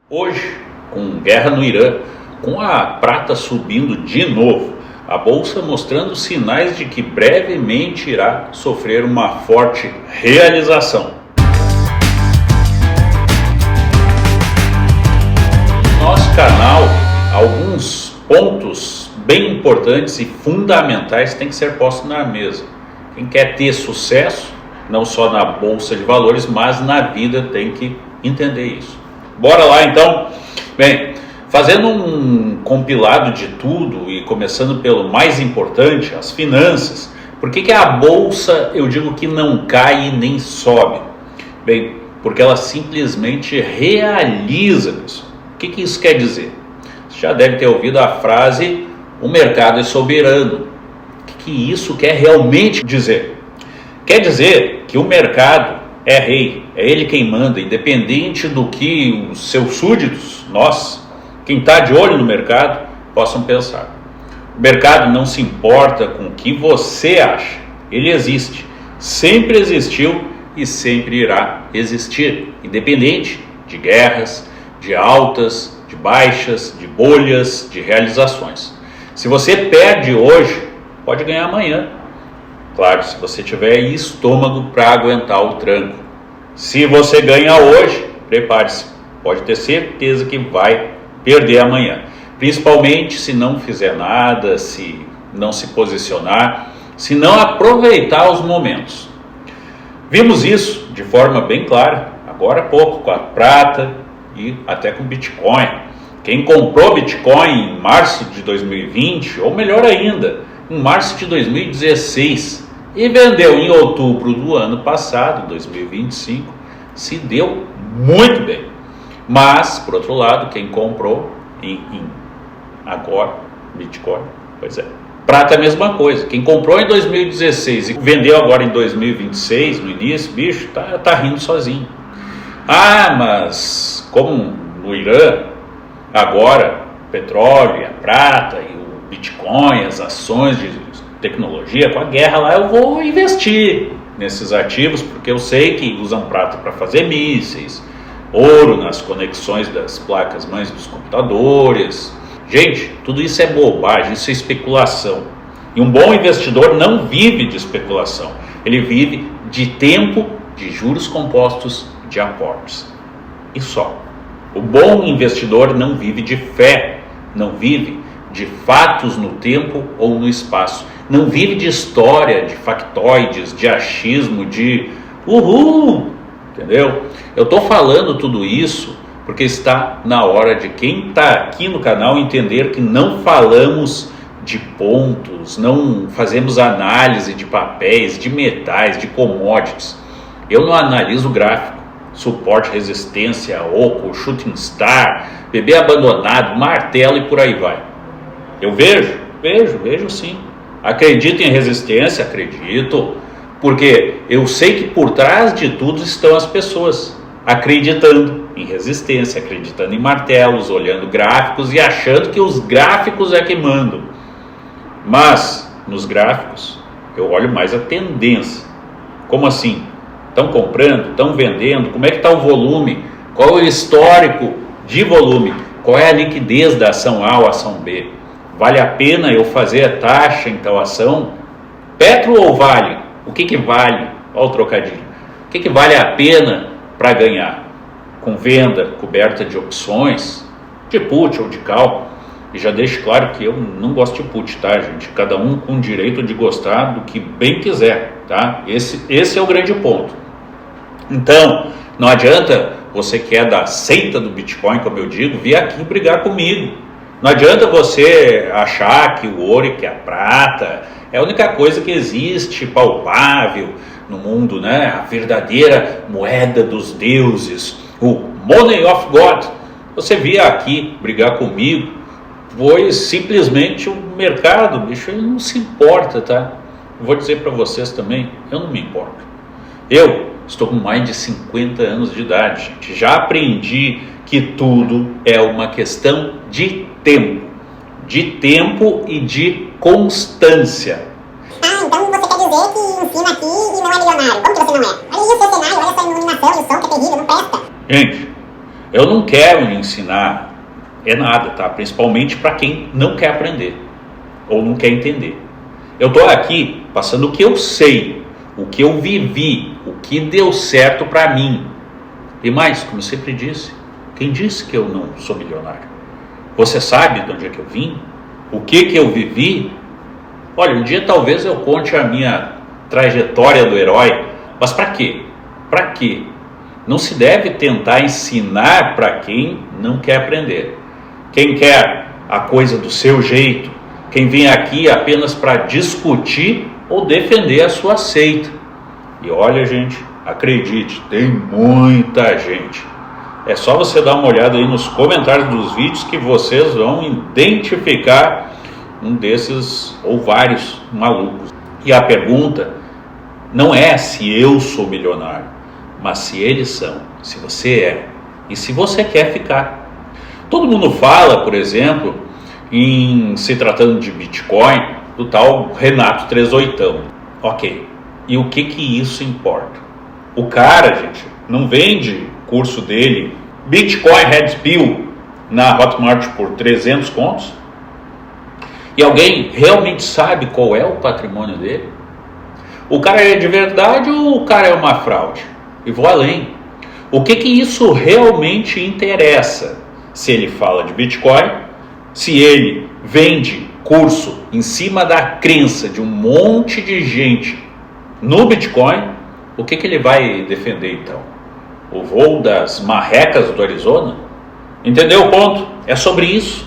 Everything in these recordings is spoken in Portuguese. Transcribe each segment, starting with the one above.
Hoje, com guerra no Irã, com a prata subindo de novo, a bolsa mostrando sinais de que brevemente irá sofrer uma forte realização. No nosso canal, alguns pontos bem importantes e fundamentais têm que ser postos na mesa. Quem quer ter sucesso, não só na bolsa de valores, mas na vida, tem que entender isso. Bora lá então. Bem, fazendo um compilado de tudo e começando pelo mais importante, as finanças. Por que a bolsa, eu digo que não cai e nem sobe? Bem, porque ela simplesmente realiza, pessoal. O que isso quer dizer? Você já deve ter ouvido a frase, o mercado é soberano. O que isso quer realmente dizer? Quer dizer que o mercado é rei, é ele quem manda, independente do que os seus súditos, nós, quem está de olho no mercado, possam pensar. O mercado não se importa com o que você acha, ele existe, sempre existiu e sempre irá existir, independente de guerras, de altas, de baixas, de bolhas, de realizações. Se você perde hoje, pode ganhar amanhã. Claro, se você tiver estômago para aguentar o tranco. Se você ganha hoje, prepare-se. Pode ter certeza que vai perder amanhã. Principalmente se não fizer nada, se não se posicionar, se não aproveitar os momentos. Vimos isso de forma bem clara, agora há pouco, com a prata e até com o Bitcoin. Quem comprou Bitcoin em março de 2020, ou melhor ainda, em março de 2016, e vendeu em outubro do ano passado, 2025, se deu muito bem. Mas, por outro lado, quem comprou agora, Bitcoin, pois é, prata é a mesma coisa. Quem comprou em 2016 e vendeu agora em 2026, no início, bicho, tá rindo sozinho. Ah, mas como no Irã, agora, o petróleo, a prata e o Bitcoin, as ações de tecnologia, com a guerra lá, eu vou investir nesses ativos, porque eu sei que usam prata para fazer mísseis, ouro nas conexões das placas-mães dos computadores. Gente, tudo isso é bobagem, isso é especulação. E um bom investidor não vive de especulação, ele vive de tempo, de juros compostos, de aportes. E só. O bom investidor não vive de fé, não vive de fatos no tempo ou no espaço. Não vive de história, de factoides, de achismo, de uhul, entendeu? Eu estou falando tudo isso porque está na hora de quem está aqui no canal entender que não falamos de pontos, não fazemos análise de papéis, de metais, de commodities. Eu não analiso gráfico, suporte, resistência, oco, shooting star, bebê abandonado, martelo e por aí vai. Eu vejo sim. Acredito em resistência? Acredito. Porque eu sei que por trás de tudo estão as pessoas acreditando em resistência, acreditando em martelos, olhando gráficos e achando que os gráficos é que mandam. Mas, nos gráficos, eu olho mais a tendência. Como assim? Estão comprando? Estão vendendo? Como é que está o volume? Qual é o histórico de volume? Qual é a liquidez da ação A ou ação B? Vale a pena eu fazer a taxa em tal ação? Petro ou Vale? O que vale? Olha o trocadilho. O que vale a pena para ganhar? Com venda coberta de opções, de put ou de call. E já deixo claro que eu não gosto de put, tá, gente? Cada um com o direito de gostar do que bem quiser, tá? Esse é o grande ponto. Então, não adianta você que é da seita do Bitcoin, como eu digo, vir aqui brigar comigo. Não adianta você achar que o ouro e que a prata é a única coisa que existe palpável no mundo, né? A verdadeira moeda dos deuses, o money of God. Você vir aqui brigar comigo, pois simplesmente o mercado, bicho, ele não se importa, tá? Eu vou dizer para vocês também, eu não me importo. Eu estou com mais de 50 anos de idade, gente. Já aprendi que tudo é uma questão de tempo e de constância. Então você quer dizer que ensina aqui e não é milionário? Como que você não é? Olha isso, seu cenário, olha essa iluminação e o som que é terrível, não presta. Gente, Eu não quero ensinar nada, tá? Principalmente para quem não quer aprender ou não quer entender. Eu estou aqui passando o que eu sei, o que eu vivi, o que deu certo para mim. E mais, como eu sempre disse, quem disse que eu não sou milionário? Você sabe de onde é que eu vim? O que eu vivi? Olha, um dia talvez eu conte a minha trajetória do herói, mas para quê? Para quê? Não se deve tentar ensinar para quem não quer aprender. Quem quer a coisa do seu jeito, quem vem aqui apenas para discutir ou defender a sua seita. E olha, gente, acredite, tem muita gente. É só você dar uma olhada aí nos comentários dos vídeos que vocês vão identificar um desses ou vários malucos. E a pergunta não é se eu sou milionário, mas se eles são, se você é e se você quer ficar. Todo mundo fala, por exemplo, em se tratando de Bitcoin, do tal Renato 38. Ok, e o que isso importa? O cara, gente, não vende curso dele, Bitcoin Red Pill, na Hotmart por 300 contos? E alguém realmente sabe qual é o patrimônio dele? O cara é de verdade ou o cara é uma fraude? E vou além. O que isso realmente interessa? Se ele fala de Bitcoin, se ele vende curso em cima da crença de um monte de gente no Bitcoin, o que ele vai defender então? O voo das marrecas do Arizona? Entendeu o ponto? É sobre isso.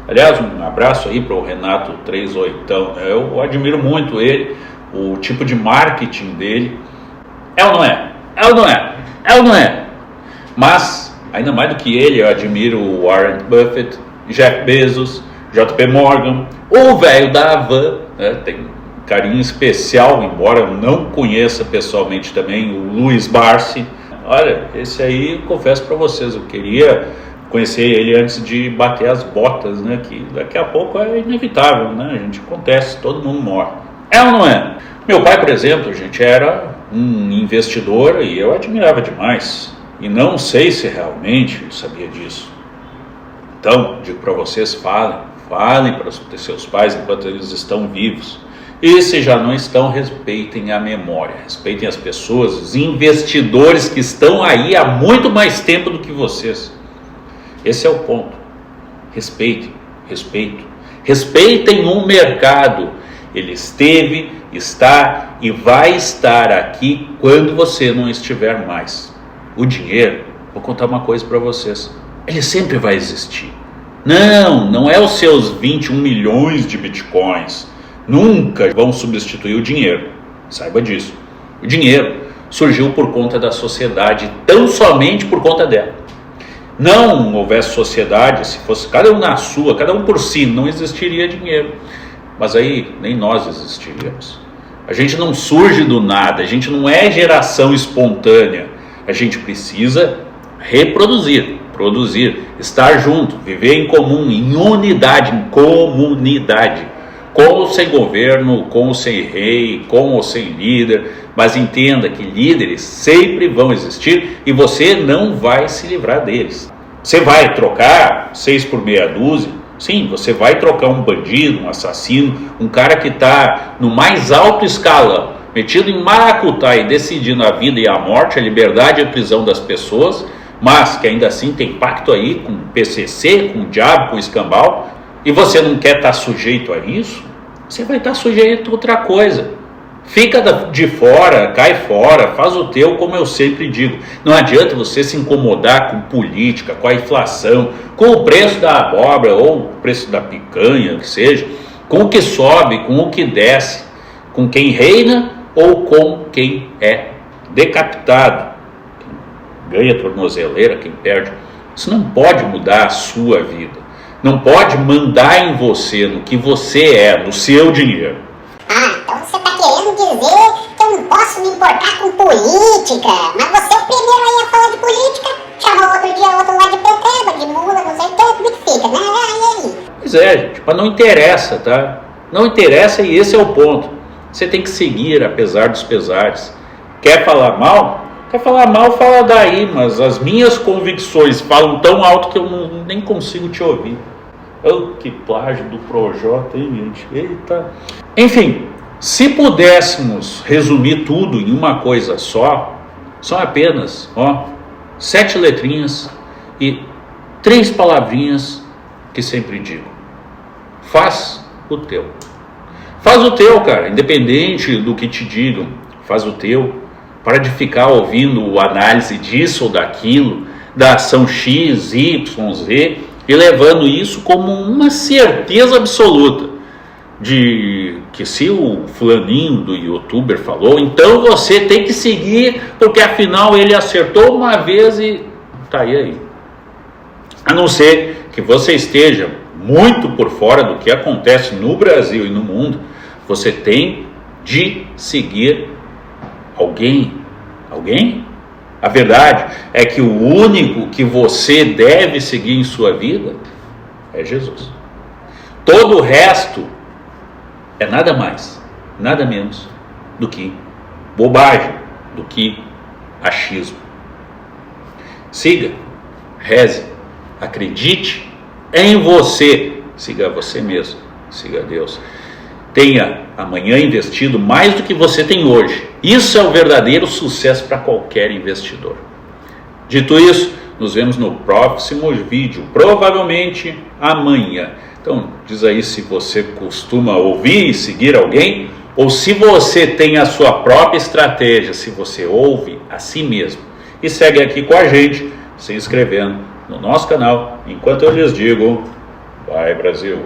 Aliás, um abraço aí para o Renato 38. Eu admiro muito ele, o tipo de marketing dele. É ou não é? É ou não é? É ou não é? Mas, ainda mais do que ele, eu admiro o Warren Buffett, Jeff Bezos, JP Morgan, o velho da Havan, né? Tem um carinho especial, embora eu não conheça pessoalmente também, o Luiz Barsi. Olha, esse aí, confesso para vocês, eu queria conhecer ele antes de bater as botas, né? Que daqui a pouco é inevitável, né? A gente acontece, todo mundo morre. É ou não é? Meu pai, por exemplo, gente, era um investidor e eu admirava demais. E não sei se realmente sabia disso. Então, digo para vocês, falem para os seus pais enquanto eles estão vivos. E se já não estão, respeitem a memória, respeitem as pessoas, os investidores que estão aí há muito mais tempo do que vocês. Esse é o ponto. Respeitem, respeitem o mercado. Ele esteve, está e vai estar aqui quando você não estiver mais. O dinheiro, vou contar uma coisa para vocês, ele sempre vai existir. Não é os seus 21 milhões de bitcoins. Nunca vão substituir o dinheiro. Saiba disso. O dinheiro surgiu por conta da sociedade, tão somente por conta dela. Não houvesse sociedade, se fosse cada um na sua, cada um por si, não existiria dinheiro. Mas aí nem nós existiríamos. A gente não surge do nada, a gente não é geração espontânea. A gente precisa reproduzir, produzir, estar junto, viver em comum, em unidade, em comunidade. Com ou sem governo, com ou sem rei, com ou sem líder. Mas entenda que líderes sempre vão existir e você não vai se livrar deles. Você vai trocar 6 por meia dúzia? Sim, você vai trocar um bandido, um assassino, um cara que está no mais alto escalão, metido em maracutá e decidindo a vida e a morte, a liberdade e a prisão das pessoas, mas que ainda assim tem pacto aí com o PCC, com o diabo, com o escambau, e você não quer estar sujeito a isso, você vai estar sujeito a outra coisa. Fica de fora, cai fora, faz o teu, como eu sempre digo. Não adianta você se incomodar com política, com a inflação, com o preço da abóbora ou o preço da picanha, que seja, com o que sobe, com o que desce, com quem reina ou com quem é decapitado. Quem ganha tornozeleira, quem perde. Isso não pode mudar a sua vida. Não pode mandar em você, no que você é, no seu dinheiro. Então você está querendo dizer que eu não posso me importar com política? Mas você é o primeiro aí a falar de política, chamou outro dia outro lá de PT, de Lula, não sei o que, como é que fica, né? E aí? Pois é, gente, mas não interessa, tá? Não interessa e esse é o ponto. Você tem que seguir, apesar dos pesares. Quer falar mal? Quer falar mal, fala daí, mas as minhas convicções falam tão alto que eu nem consigo te ouvir. Oh, que plágio do Projota, hein, gente? Eita. Enfim, se pudéssemos resumir tudo em uma coisa só, são apenas 7 letrinhas e 3 palavrinhas que sempre digo. Faz o teu. Faz o teu, cara, independente do que te digam. Faz o teu. Para de ficar ouvindo análise disso ou daquilo, da ação X, Y, Z, e levando isso como uma certeza absoluta de que se o fulaninho do youtuber falou, então você tem que seguir, porque afinal ele acertou uma vez e tá aí. A não ser que você esteja muito por fora do que acontece no Brasil e no mundo, você tem de seguir alguém? A verdade é que o único que você deve seguir em sua vida é Jesus. Todo o resto é nada mais, nada menos do que bobagem, do que achismo. Siga, reze, acredite em você, siga você mesmo, siga Deus. Tenha amanhã investido mais do que você tem hoje. Isso é o verdadeiro sucesso para qualquer investidor. Dito isso, nos vemos no próximo vídeo, provavelmente amanhã. Então, diz aí se você costuma ouvir e seguir alguém, ou se você tem a sua própria estratégia, se você ouve a si mesmo. E segue aqui com a gente, se inscrevendo no nosso canal, enquanto eu lhes digo, vai Brasil!